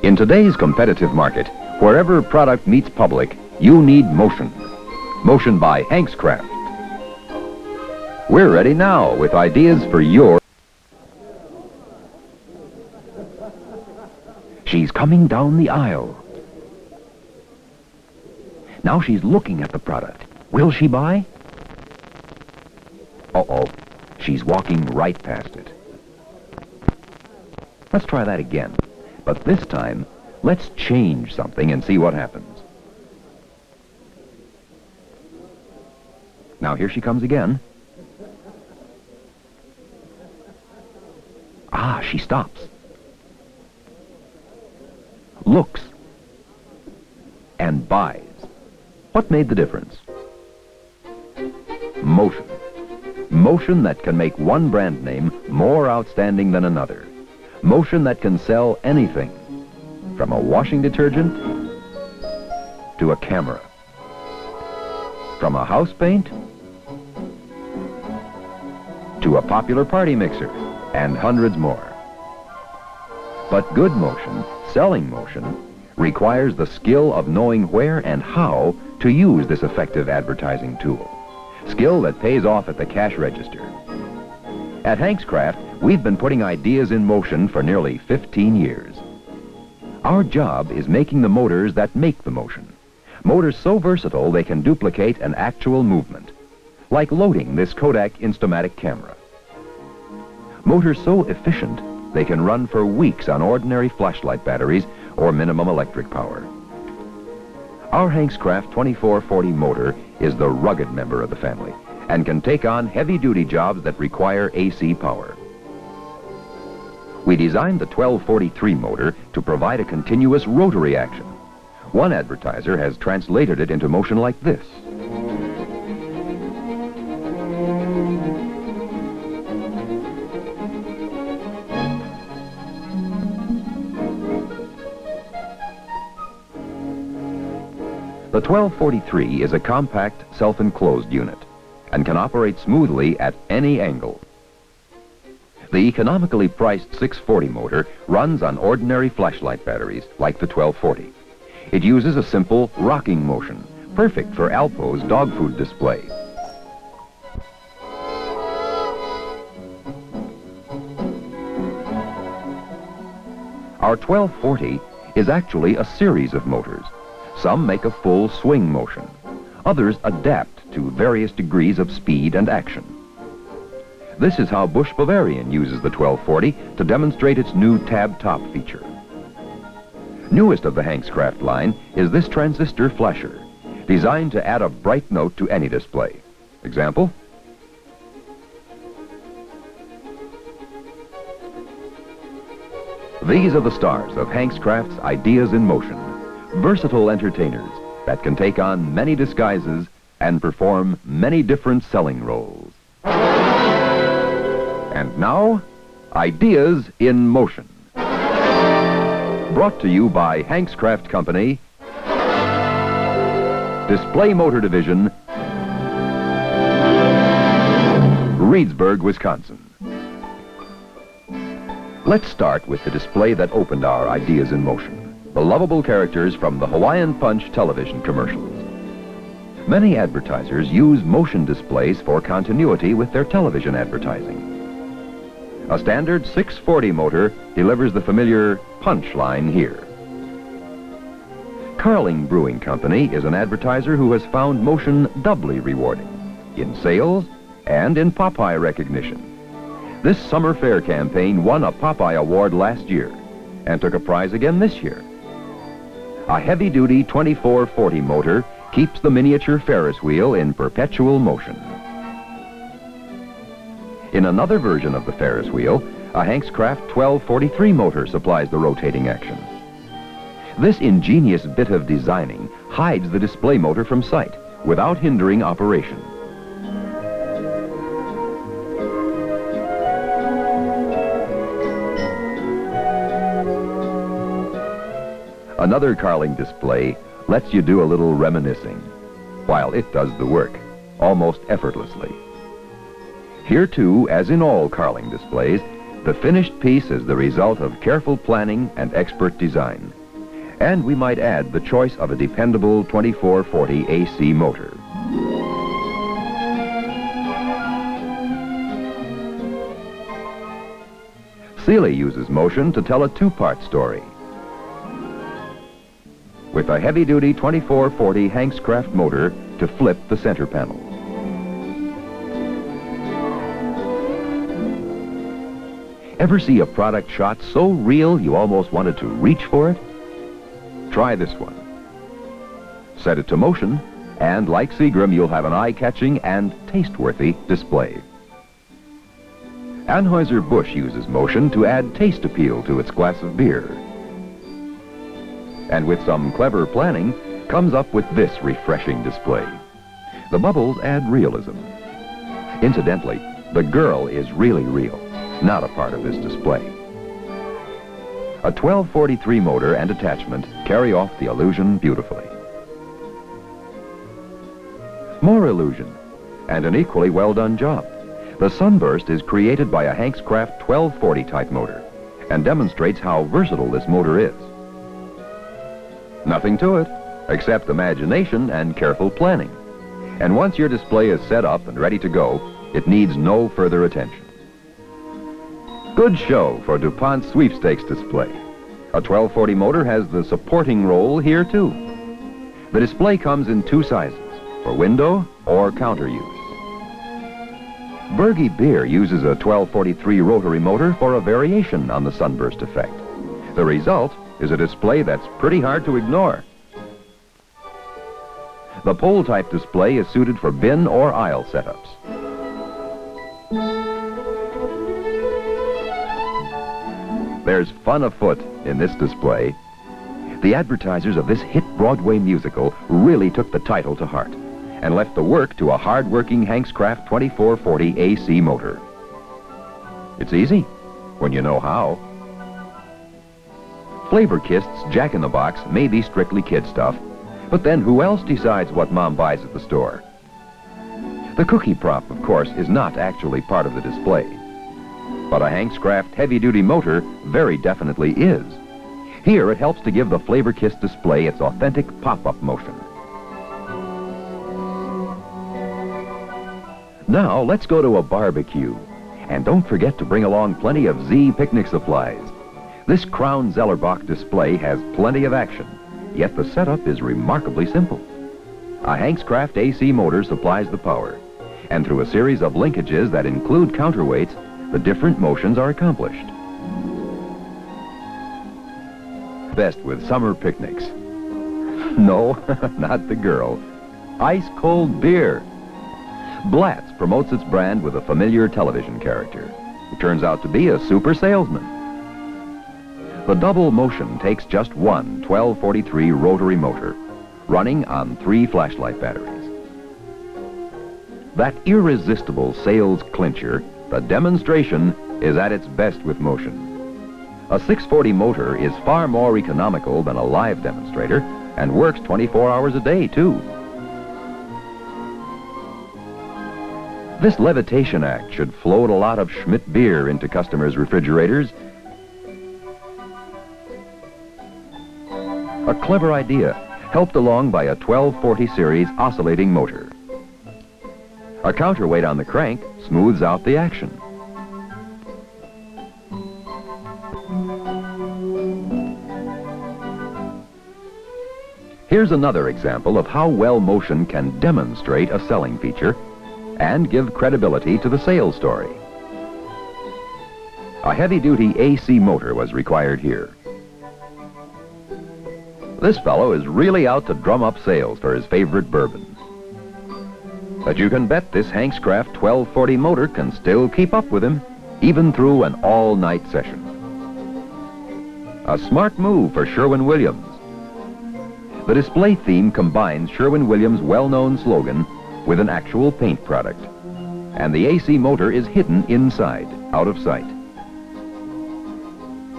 In today's competitive market, wherever product meets public, you need motion. Motion by Hankscraft. We're ready now with ideas for your... She's coming down the aisle. Now she's looking at the product. Will she buy? Uh-oh. She's walking right past it. Let's try that again. But this time, let's change something and see what happens. Now here she comes again. Ah, she stops. Looks. And buys. What made the difference? Motion. Motion that can make one brand name more outstanding than another. Motion that can sell anything, from a washing detergent to a camera, from a house paint to a popular party mixer, and hundreds more. But good motion, selling motion, requires the skill of knowing where and how to use this effective advertising tool. Skill that pays off at the cash register. At Hankscraft, we've been putting ideas in motion for nearly 15 years. Our job is making the motors that make the motion. Motors so versatile they can duplicate an actual movement, like loading this Kodak Instamatic camera. Motors so efficient they can run for weeks on ordinary flashlight batteries or minimum electric power. Our Hankscraft 2440 motor is the rugged member of the family and can take on heavy-duty jobs that require AC power. We designed the 1243 motor to provide a continuous rotary action. One advertiser has translated it into motion like this. The 1243 is a compact, self-enclosed unit and can operate smoothly at any angle. The economically priced 640 motor runs on ordinary flashlight batteries like the 1240. It uses a simple rocking motion, perfect for Alpo's dog food display. Our 1240 is actually a series of motors. Some make a full swing motion. Others adapt to various degrees of speed and action. This is how Busch Bavarian uses the 1240 to demonstrate its new tab top feature. Newest of the Hankscraft line is this transistor flasher, designed to add a bright note to any display. Example? These are the stars of Hankscraft's Ideas in Motion. Versatile entertainers that can take on many disguises and perform many different selling roles. And now, Ideas in Motion. Brought to you by Hankscraft Company, Display Motor Division, Reedsburg, Wisconsin. Let's start with the display that opened our Ideas in Motion. The lovable characters from the Hawaiian Punch television commercials. Many advertisers use motion displays for continuity with their television advertising. A standard 640 motor delivers the familiar punch line here. Carling Brewing Company is an advertiser who has found motion doubly rewarding in sales and in Popeye recognition. This summer fair campaign won a Popeye award last year and took a prize again this year. A heavy-duty 2440 motor keeps the miniature Ferris wheel in perpetual motion. In another version of the Ferris wheel, a Hankscraft 1243 motor supplies the rotating action. This ingenious bit of designing hides the display motor from sight without hindering operation. Another Carling display lets you do a little reminiscing, while it does the work, almost effortlessly. Here too, as in all Carling displays, The finished piece is the result of careful planning and expert design. And we might add the choice of a dependable 2440 AC motor. Sealy uses motion to tell a two-part story. With a heavy-duty 2440 Hankscraft motor to flip the center panel. Ever see a product shot so real you almost wanted to reach for it? Try this one. Set it to motion, and like Seagram, you'll have an eye-catching and taste-worthy display. Anheuser-Busch uses motion to add taste appeal to its glass of beer. And with some clever planning, comes up with this refreshing display. The bubbles add realism. Incidentally, the girl is really real, not a part of this display. A 1243 motor and attachment carry off the illusion beautifully. More illusion, and an equally well-done job. The sunburst is created by a Hankscraft 1240 type motor and demonstrates how versatile this motor is. Nothing to it, except imagination and careful planning. And once your display is set up and ready to go, it needs no further attention. Good show for DuPont's sweepstakes display. A 1240 motor has the supporting role here too. The display comes in two sizes, for window or counter use. Berge Beer uses a 1243 rotary motor for a variation on the sunburst effect. The result is a display that's pretty hard to ignore. The pole-type display is suited for bin or aisle setups. There's fun afoot in this display. The advertisers of this hit Broadway musical really took the title to heart and left the work to a hard-working Hankscraft 2440 AC motor. It's easy when you know how. Flavor Kist's Jack-in-the-Box may be strictly kid stuff, but then who else decides what Mom buys at the store? The cookie prop, of course, is not actually part of the display. But a Hankscraft heavy-duty motor very definitely is. Here it helps to give the Flavor Kiss display its authentic pop-up motion. Now let's go to a barbecue. And don't forget to bring along plenty of Z picnic supplies. This Crown Zellerbach display has plenty of action, yet the setup is remarkably simple. A Hankscraft AC motor supplies the power, and through a series of linkages that include counterweights, the different motions are accomplished. Best with summer picnics. No, not the girl. Ice-cold beer. Blatz promotes its brand with a familiar television character, who turns out to be a super salesman. The double motion takes just one 1243 rotary motor, running on 3 flashlight batteries. That irresistible sales clincher, the demonstration, is at its best with motion. A 640 motor is far more economical than a live demonstrator and works 24 hours a day, too. This levitation act should float a lot of Schmidt beer into customers' refrigerators. A clever idea, helped along by a 1240 series oscillating motor. A counterweight on the crank smooths out the action. Here's another example of how well motion can demonstrate a selling feature and give credibility to the sales story. A heavy-duty AC motor was required here. This fellow is really out to drum up sales for his favorite bourbon. But you can bet this Hankscraft 1240 motor can still keep up with him, even through an all-night session. A smart move for Sherwin-Williams. The display theme combines Sherwin-Williams' well-known slogan with an actual paint product. And the AC motor is hidden inside, out of sight.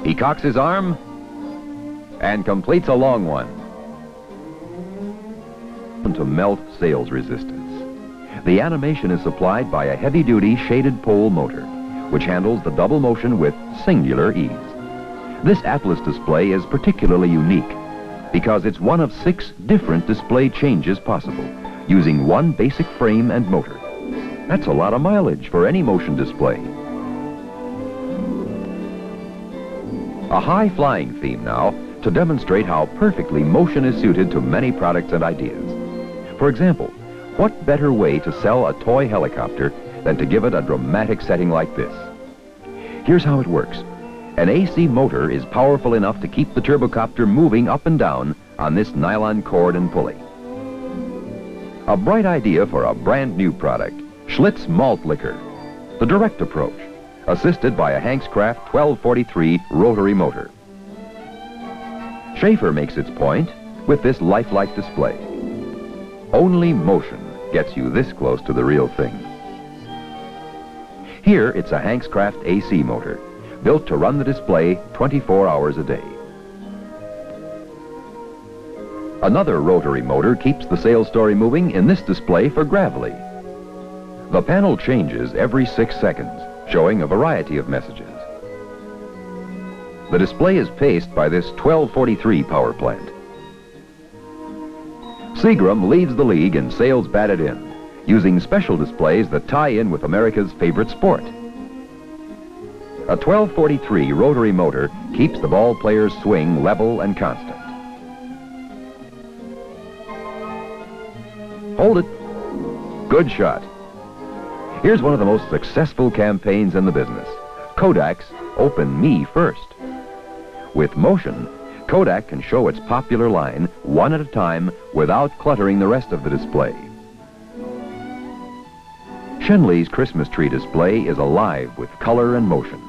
He cocks his arm and completes a long one. To melt sales resistance. The animation is supplied by a heavy-duty shaded pole motor, which handles the double motion with singular ease. This Atlas display is particularly unique because it's one of 6 different display changes possible, using one basic frame and motor. That's a lot of mileage for any motion display. A high-flying theme now to demonstrate how perfectly motion is suited to many products and ideas. For example, what better way to sell a toy helicopter than to give it a dramatic setting like this? Here's how it works. An AC motor is powerful enough to keep the turbocopter moving up and down on this nylon cord and pulley. A bright idea for a brand new product, Schlitz malt liquor. The direct approach, assisted by a Hankscraft 1243 rotary motor. Schaefer makes its point with this lifelike display. Only motion gets you this close to the real thing. Here it's a Hankscraft AC motor, built to run the display 24 hours a day. Another rotary motor keeps the sales story moving in this display for Gravely. The panel changes every 6 seconds, showing a variety of messages. The display is paced by this 1243 power plant. Seagram leads the league in sales batted in, using special displays that tie in with America's favorite sport. A 1243 rotary motor keeps the ball player's swing level and constant. Hold it. Good shot. Here's one of the most successful campaigns in the business. Kodak's Open Me First. With motion, Kodak can show its popular line one at a time without cluttering the rest of the display. Schenley's Christmas tree display is alive with color and motion.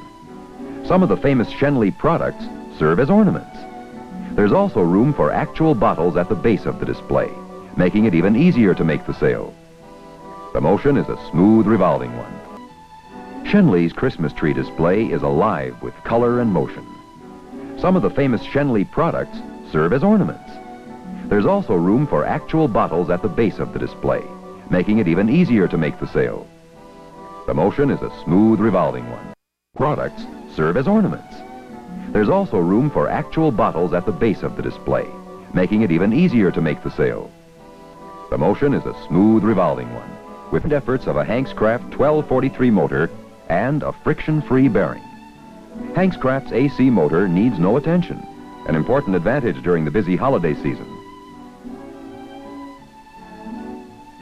Some of the famous Schenley products serve as ornaments. There's also room for actual bottles at the base of the display, making it even easier to make the sale. The motion is a smooth revolving one. Schenley's Christmas tree display is alive with color and motion. Some of the famous Schenley products serve as ornaments. There's also room for actual bottles at the base of the display, making it even easier to make the sale. The motion is a smooth revolving one. Products serve as ornaments. There's also room for actual bottles at the base of the display, making it even easier to make the sale. The motion is a smooth revolving one, with efforts of a Hankscraft 1243 motor and a friction-free bearing. Hankscraft's AC motor needs no attention, an important advantage during the busy holiday season.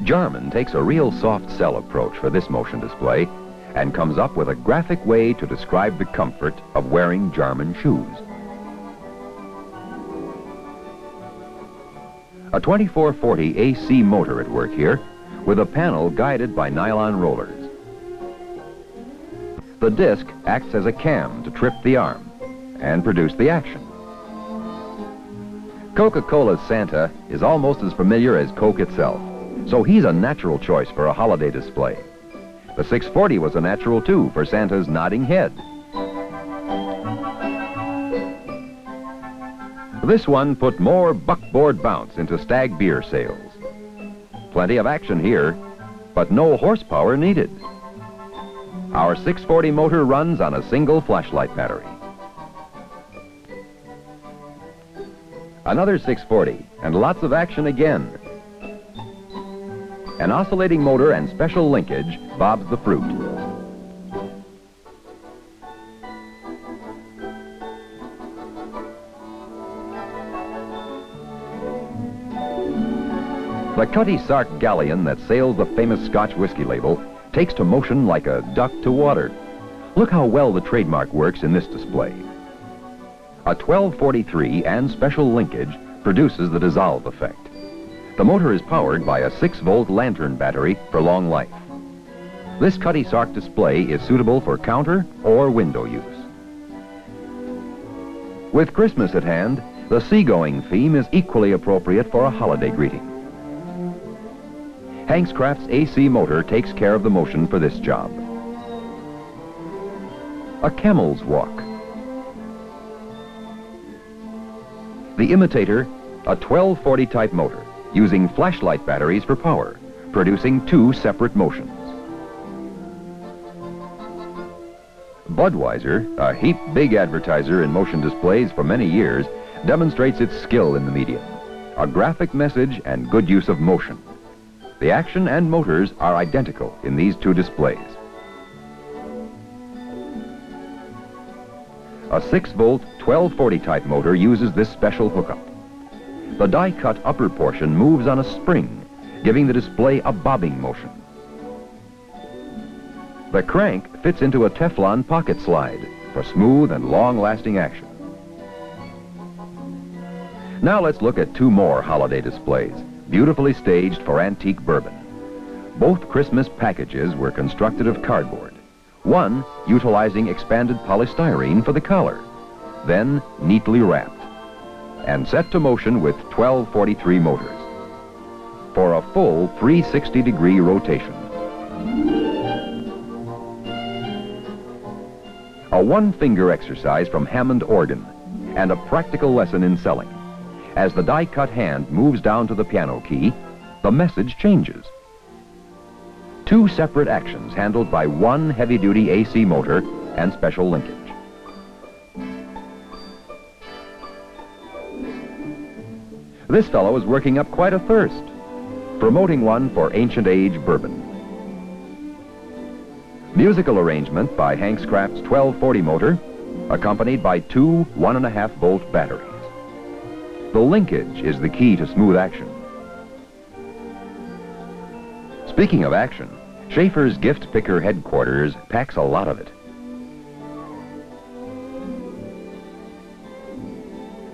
Jarman takes a real soft sell approach for this motion display and comes up with a graphic way to describe the comfort of wearing Jarman shoes. A 2440 AC motor at work here, with a panel guided by nylon rollers. The disc acts as a cam to trip the arm and produce the action. Coca-Cola's Santa is almost as familiar as Coke itself, so he's a natural choice for a holiday display. The 640 was a natural too for Santa's nodding head. This one put more buckboard bounce into Stag beer sales. Plenty of action here, but no horsepower needed. Our 640 motor runs on a single flashlight battery. Another 640, and lots of action again. An oscillating motor and special linkage bobs the fruit. The Cutty Sark galleon that sails the famous Scotch whiskey label takes to motion like a duck to water. Look how well the trademark works in this display. A 1243 and special linkage produces the dissolve effect. The motor is powered by a 6-volt lantern battery for long life. This Cutty Sark display is suitable for counter or window use. With Christmas at hand, the seagoing theme is equally appropriate for a holiday greeting. Hankscraft's AC motor takes care of the motion for this job. A camel's walk. The imitator, a 1240 type motor, using flashlight batteries for power, producing 2 separate motions. Budweiser, a heap big advertiser in motion displays for many years, demonstrates its skill in the medium. A graphic message and good use of motion. The action and motors are identical in these two displays. A 6-volt, 1240 type motor uses this special hookup. The die-cut upper portion moves on a spring, giving the display a bobbing motion. The crank fits into a Teflon pocket slide for smooth and long-lasting action. Now let's look at two more holiday displays, beautifully staged for antique bourbon. Both Christmas packages were constructed of cardboard, one utilizing expanded polystyrene for the collar, then neatly wrapped, and set to motion with 1243 motors for a full 360-degree rotation. A one-finger exercise from Hammond organ and a practical lesson in selling. As the die-cut hand moves down to the piano key, the message changes. Two separate actions handled by one heavy-duty AC motor and special linkage. This fellow is working up quite a thirst, promoting one for ancient age bourbon. Musical arrangement by Hankscraft's 1240 motor, accompanied by two 1.5-volt batteries. The linkage is the key to smooth action. Speaking of action, Schaefer's Gift Picker headquarters packs a lot of it.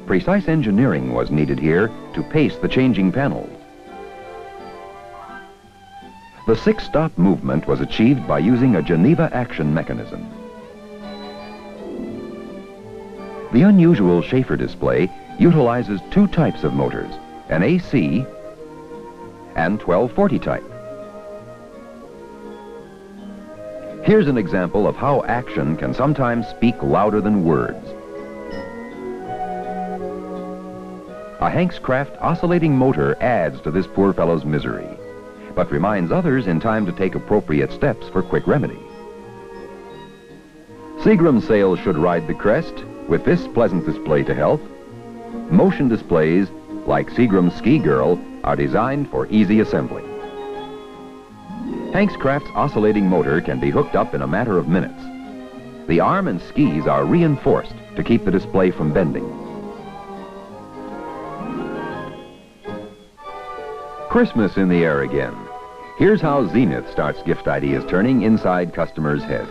Precise engineering was needed here to pace the changing panels. The 6-stop movement was achieved by using a Geneva action mechanism. The unusual Schaefer display utilizes two types of motors, an AC and 1240 type. Here's an example of how action can sometimes speak louder than words. A Hankscraft oscillating motor adds to this poor fellow's misery, but reminds others in time to take appropriate steps for quick remedy. Seagram sales should ride the crest with this pleasant display to help. Motion displays, like Seagram's Ski Girl, are designed for easy assembly. Hankscraft's oscillating motor can be hooked up in a matter of minutes. The arm and skis are reinforced to keep the display from bending. Christmas in the air again. Here's how Zenith starts gift ideas turning inside customers' heads.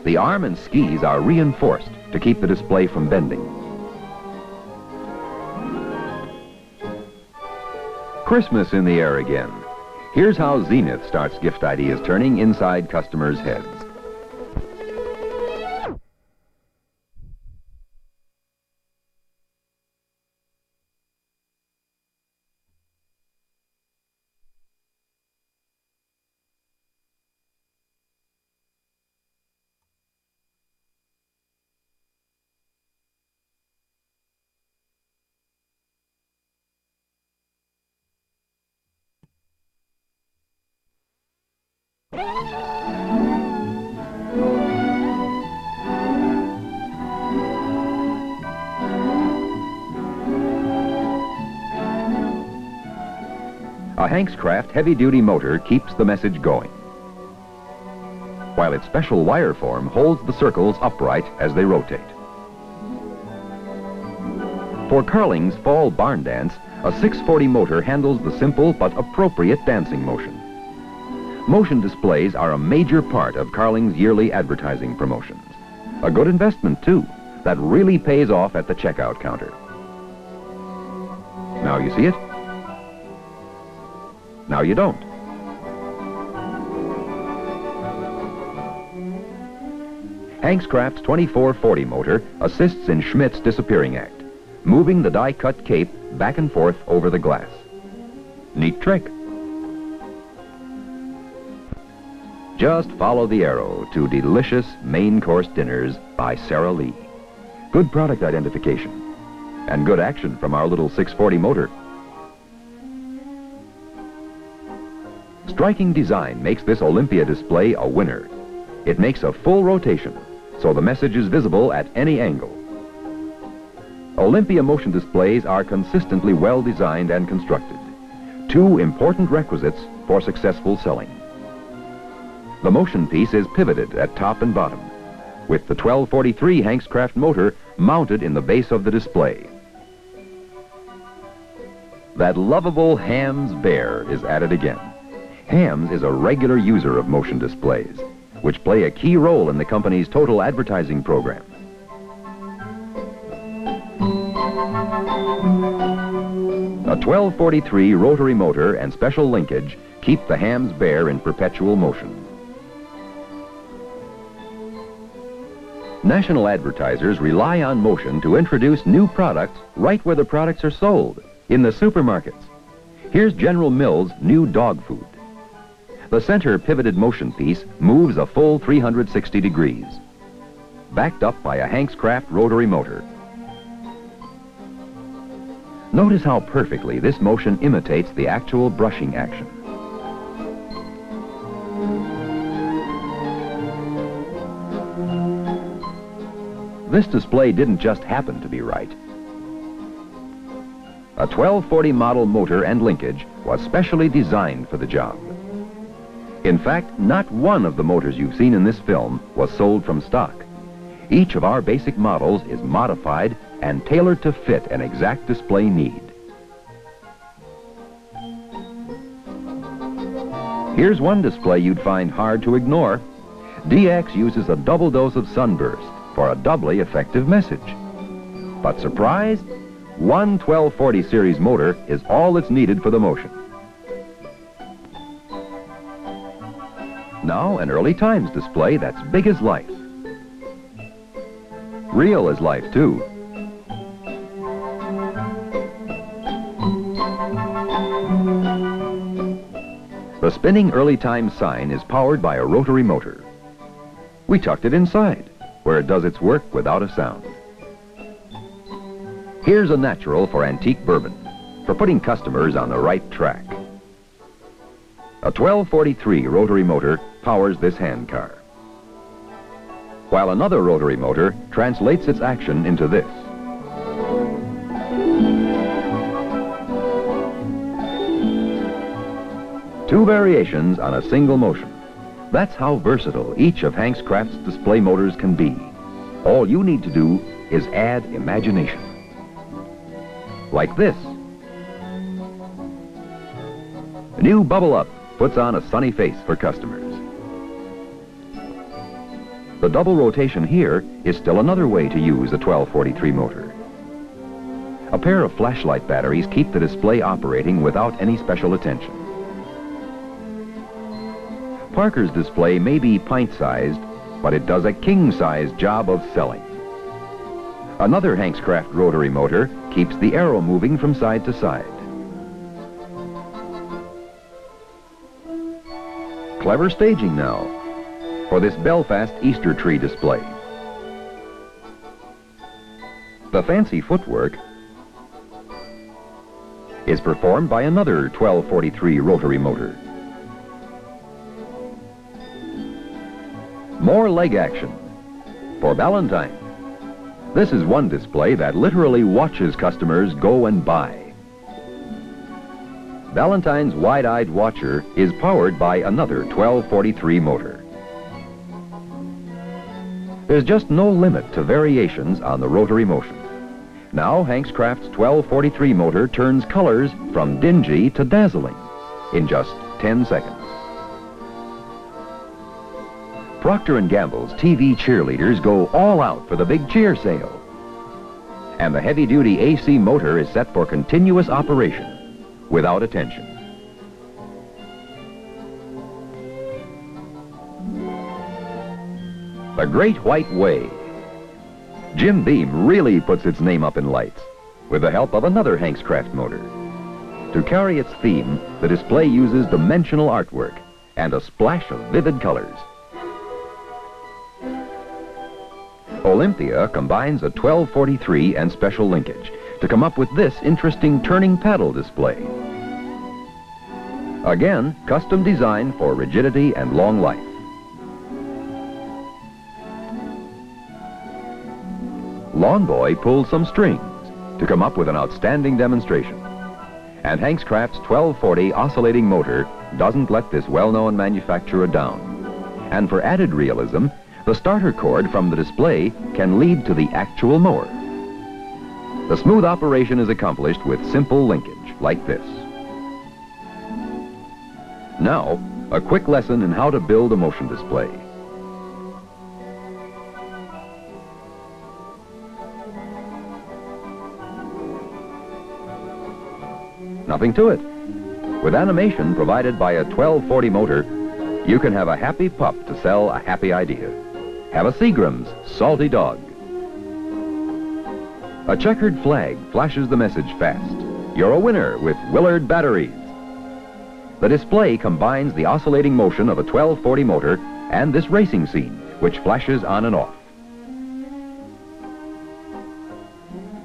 The arm and skis are reinforced to keep the display from bending. Christmas in the air again. Here's how Zenith starts gift ideas turning inside customers' heads. A Hankscraft heavy-duty motor keeps the message going, while its special wire form holds the circles upright as they rotate. For Carling's fall barn dance, a 640 motor handles the simple but appropriate dancing motion. Motion displays are a major part of Carling's yearly advertising promotions. A good investment, too, that really pays off at the checkout counter. Now you see it? Now you don't. Hankscraft's 2440 motor assists in Schmidt's disappearing act, moving the die-cut cape back and forth over the glass. Neat trick. Just follow the arrow to delicious main course dinners by Sara Lee. Good product identification and good action from our little 640 motor. striking design makes this Olympia display a winner. It makes a full rotation, so the message is visible at any angle. Olympia motion displays are consistently well designed and constructed. Two important requisites for successful selling. The motion piece is pivoted at top and bottom, with the 1243 Hankscraft motor mounted in the base of the display. That lovable Hams bear is at it again. Hams is a regular user of motion displays, which play a key role in the company's total advertising program. A 1243 rotary motor and special linkage keep the Hams bear in perpetual motion. National advertisers rely on motion to introduce new products right where the products are sold, in the supermarkets. Here's General Mills' new dog food. The center pivoted motion piece moves a full 360 degrees, backed up by a Hankscraft rotary motor. Notice how perfectly this motion imitates the actual brushing action. This display didn't just happen to be right. A 1240 model motor and linkage was specially designed for the job. In fact, not one of the motors you've seen in this film was sold from stock. Each of our basic models is modified and tailored to fit an exact display need. Here's one display you'd find hard to ignore. DX uses a double dose of sunburst for a doubly effective message. But surprise, one 1240 series motor is all that's needed for the motion. Now an early times display that's big as life. Real as life, too. The spinning early time sign is powered by a rotary motor. We tucked it inside, where it does its work without a sound. Here's a natural for antique bourbon, for putting customers on the right track. A 1243 rotary motor powers this hand car, while another rotary motor translates its action into this. Two variations on a single motion. That's how versatile each of Hankscraft's display motors can be. All you need to do is add imagination. Like this. New Bubble Up puts on a sunny face for customers. The double rotation here is still another way to use a 1243 motor. A pair of flashlight batteries keep the display operating without any special attention. Parker's display may be pint-sized, but it does a king-sized job of selling. Another Hankscraft rotary motor keeps the arrow moving from side to side. Clever staging now for this Belfast Easter tree display. The fancy footwork is performed by another 1243 rotary motor. More leg action for Valentine. This is one display that literally watches customers go and buy. Valentine's wide-eyed watcher is powered by another 1243 motor. There's just no limit to variations on the rotary motion. Now Hankscraft's 1243 motor turns colors from dingy to dazzling in just 10 seconds. Procter & Gamble's TV cheerleaders go all out for the big cheer sale. And the heavy-duty AC motor is set for continuous operation without attention. The Great White Way. Jim Beam really puts its name up in lights with the help of another Hankscraft motor. To carry its theme, the display uses dimensional artwork and a splash of vivid colors. Olympia combines a 1243 and special linkage to come up with this interesting turning paddle display. Again, custom designed for rigidity and long life. Longboy pulled some strings to come up with an outstanding demonstration. And Hankscraft's 1240 oscillating motor doesn't let this well-known manufacturer down. And for added realism, the starter cord from the display can lead to the actual mower. The smooth operation is accomplished with simple linkage like this. Now, a quick lesson in how to build a motion display. Nothing to it. With animation provided by a 1240 motor, you can have a happy pup to sell a happy idea. Have a Seagram's salty dog. A checkered flag flashes the message fast. You're a winner with Willard batteries. The display combines the oscillating motion of a 1240 motor and this racing scene, which flashes on and off.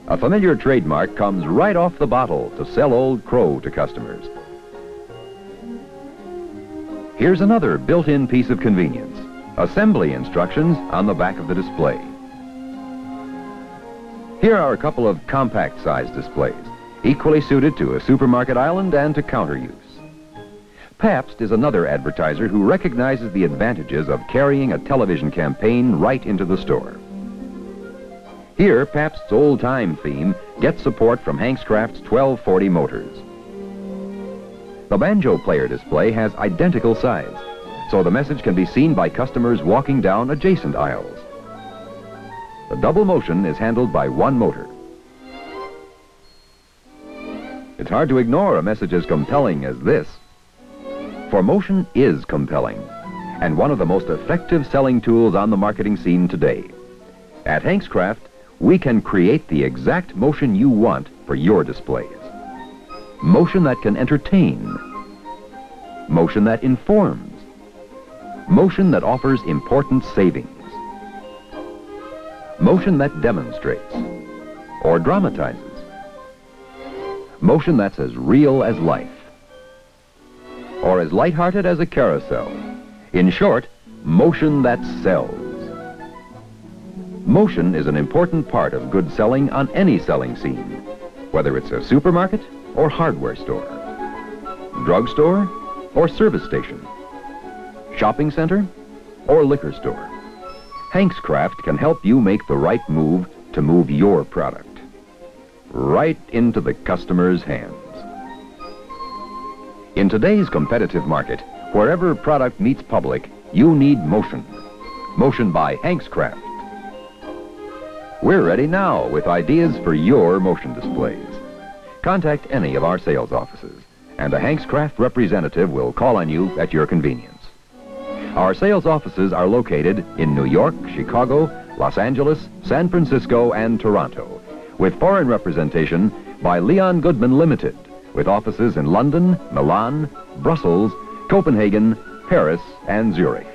A familiar trademark comes right off the bottle to sell Old Crow to customers. Here's another built-in piece of convenience. Assembly instructions on the back of the display. Here are a couple of compact-sized displays, equally suited to a supermarket island and to counter use. Pabst is another advertiser who recognizes the advantages of carrying a television campaign right into the store. Here, Pabst's old-time theme gets support from Hankscraft's 1240 motors. The banjo player display has identical size, so the message can be seen by customers walking down adjacent aisles. The double motion is handled by one motor. It's hard to ignore a message as compelling as this. For motion is compelling, and one of the most effective selling tools on the marketing scene today. At Hankscraft, we can create the exact motion you want for your displays. Motion that can entertain. Motion that informs. Motion that offers important savings. Motion that demonstrates or dramatizes. Motion that's as real as life. Or as lighthearted as a carousel. In short, motion that sells. Motion is an important part of good selling on any selling scene, whether it's a supermarket or hardware store, drugstore or service station, shopping center or liquor store. Hankscraft can help you make the right move to move your product right into the customer's hands. In today's competitive market, wherever product meets public, you need motion. Motion by Hankscraft. We're ready now with ideas for your motion displays. Contact any of our sales offices, and a Hankscraft representative will call on you at your convenience. Our sales offices are located in New York, Chicago, Los Angeles, San Francisco, and Toronto, with foreign representation by Leon Goodman Limited, with offices in London, Milan, Brussels, Copenhagen, Paris, and Zurich.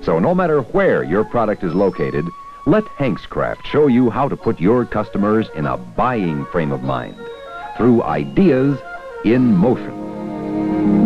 So no matter where your product is located, let Hankscraft show you how to put your customers in a buying frame of mind through ideas in motion.